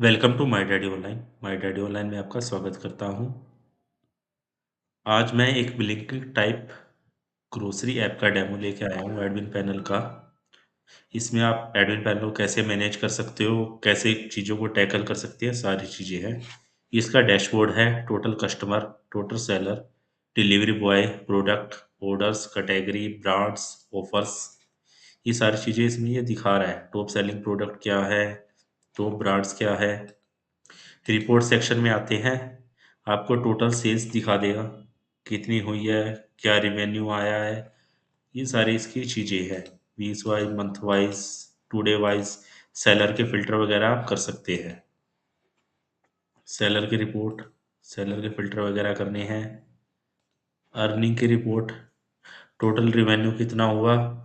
Welcome to my daddy online. My daddy online में आपका स्वागत करता हूँ। आज मैं एक ब्लिंकिट टाइप ग्रोसरी ऐप का डेमो लेके आया हूँ एडमिन पैनल का। इसमें आप एडमिन पैनल को कैसे मैनेज कर सकते हो, कैसे चीज़ों को टैकल कर सकते हैं, सारी चीज़ें हैं। इसका डैशबोर्ड है, total customer, total seller, delivery boy, product, orders, category, brands, offers, ये सारी चीज़ें इसमें ये दिखा रहा है। टॉप सेलिंग प्रोडक्ट क्या है, टॉप ब्रांड्स क्या है। रिपोर्ट सेक्शन में आते हैं, आपको टोटल सेल्स दिखा देगा, कितनी हुई है, क्या रिवेन्यू आया है, ये सारी इसकी चीज़ें हैं। Week wise, month wise, today wise, seller के फिल्टर वगैरह आप कर सकते हैं। सेलर की रिपोर्ट, सेलर के फिल्टर वगैरह करने हैं। अर्निंग की रिपोर्ट, टोटल रिवेन्यू कितना हुआ,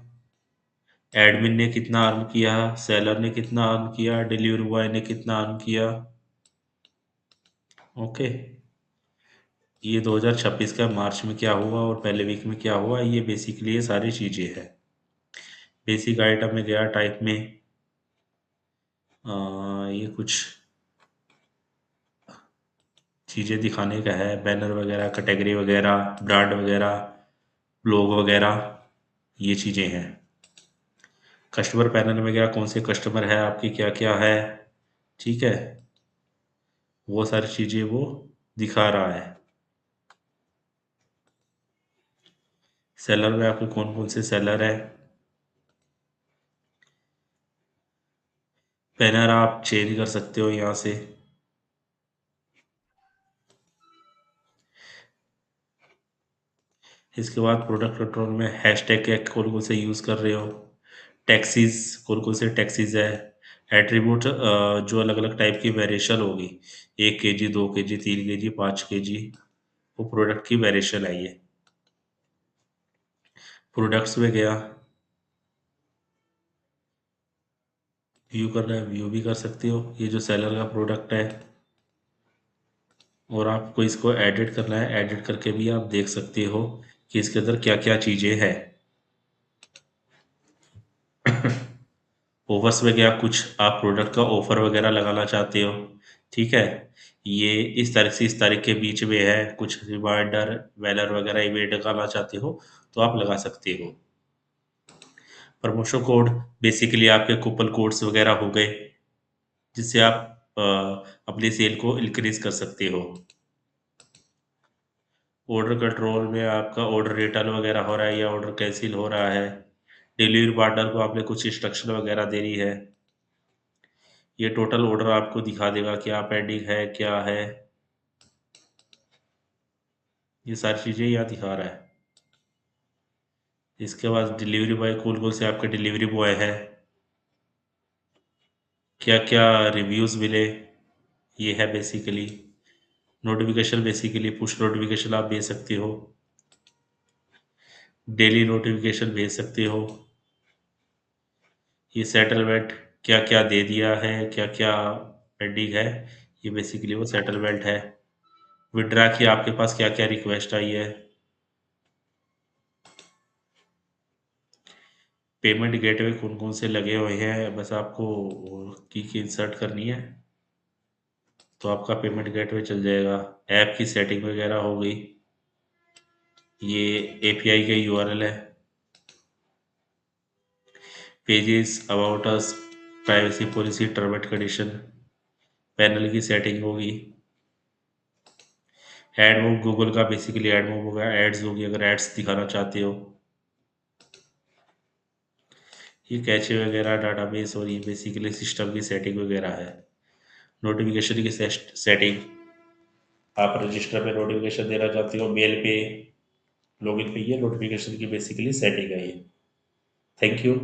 एडमिन ने कितना अर्न किया, सेलर ने कितना अर्न किया, डिलीवरी बॉय ने कितना अर्न किया। ओके, ये 2026 का मार्च में क्या हुआ और पहले वीक में क्या हुआ, ये बेसिकली ये सारी चीज़ें हैं। बेसिक आइटम में गया टाइप में, ये कुछ चीज़ें दिखाने का है, बैनर वगैरह, कैटेगरी वगैरह, ब्रांड वगैरह, लोग वगैरह, ये चीज़ें हैं। कस्टमर पैनल में गया, कौन से कस्टमर है आपकी, क्या क्या है, ठीक है, वो सारी चीज़ें वो दिखा रहा है। सेलर में आपके कौन कौन से सेलर है, बैनर आप चेंज कर सकते हो यहाँ से। इसके बाद प्रोडक्ट कंट्रोल में हैशटैग क्या कौन कौन से यूज़ कर रहे हो, टैक्सीज कौन कौन से टैक्सीज है, एट्रीब्यूट जो अलग अलग टाइप की वेरिएशन होगी, 1 kg, 2 kg, 3 kg, 5 kg, वो प्रोडक्ट की वेरिएशन है। ये प्रोडक्ट्स में गया, व्यू करना है, व्यू भी कर सकते हो, ये जो सेलर का प्रोडक्ट है। और आपको इसको एडिट करना है, एडिट करके भी आप देख सकते हो कि इसके अंदर क्या क्या चीज़ें हैं। ऑफर्स में क्या, कुछ आप प्रोडक्ट का ऑफर वगैरह लगाना चाहते हो, ठीक है, ये इस तारीख से इस तारीख के बीच में है, कुछ रिमाइंडर, बैनर वगैरह इवेंट लगाना चाहते हो तो आप लगा सकते हो। प्रमोशन कोड, बेसिकली आपके कूपन कोड्स वगैरह हो गए, जिससे आप अपनी सेल को इंक्रीज कर सकते हो। ऑर्डर कंट्रोल में आपका ऑर्डर रिटर्न वगैरह हो रहा है या ऑर्डर कैंसिल हो रहा है। डिलीवरी पार्टनर को आपने कुछ इंस्ट्रक्शन वगैरह देनी है। ये टोटल ऑर्डर आपको दिखा देगा क्या पेंडिंग है, क्या है, ये सारी चीज़ें यहाँ दिखा रहा है। इसके बाद डिलीवरी बॉय, कौन कौन से आपके डिलीवरी बॉय है, क्या क्या रिव्यूज़ मिले, ये है basically. Notification, basically push notification आप भेज सकते हो, डेली नोटिफिकेशन भेज सकते हो। ये सेटलमेंट, क्या क्या दे दिया है, क्या क्या पेंडिंग है, ये बेसिकली वो सेटलमेंट है। विड्रा की आपके पास क्या क्या रिक्वेस्ट आई है। पेमेंट गेटवे कौन कौन से लगे हुए हैं, बस आपको की इंसर्ट करनी है तो आपका पेमेंट गेटवे चल जाएगा। ऐप की सेटिंग वगैरह हो गई, ये एपीआई का यूआरएल है। Pages, about us, privacy policy, term and condition, panel की सेटिंग होगी। एड मूव, गूगल का बेसिकली एड मूव होगा, एड्स होगी अगर एड्स दिखाना चाहते हो। ये कैचे वगैरह, डाटाबेस, और ये बेसिकली सिस्टम की सेटिंग वगैरह है। नोटिफिकेशन की सेटिंग, आप रजिस्टर पे नोटिफिकेशन देना चाहते हो, मेल पे, लॉगिन पे, ये नोटिफिकेशन की बेसिकली सेटिंग है ये। Thank you.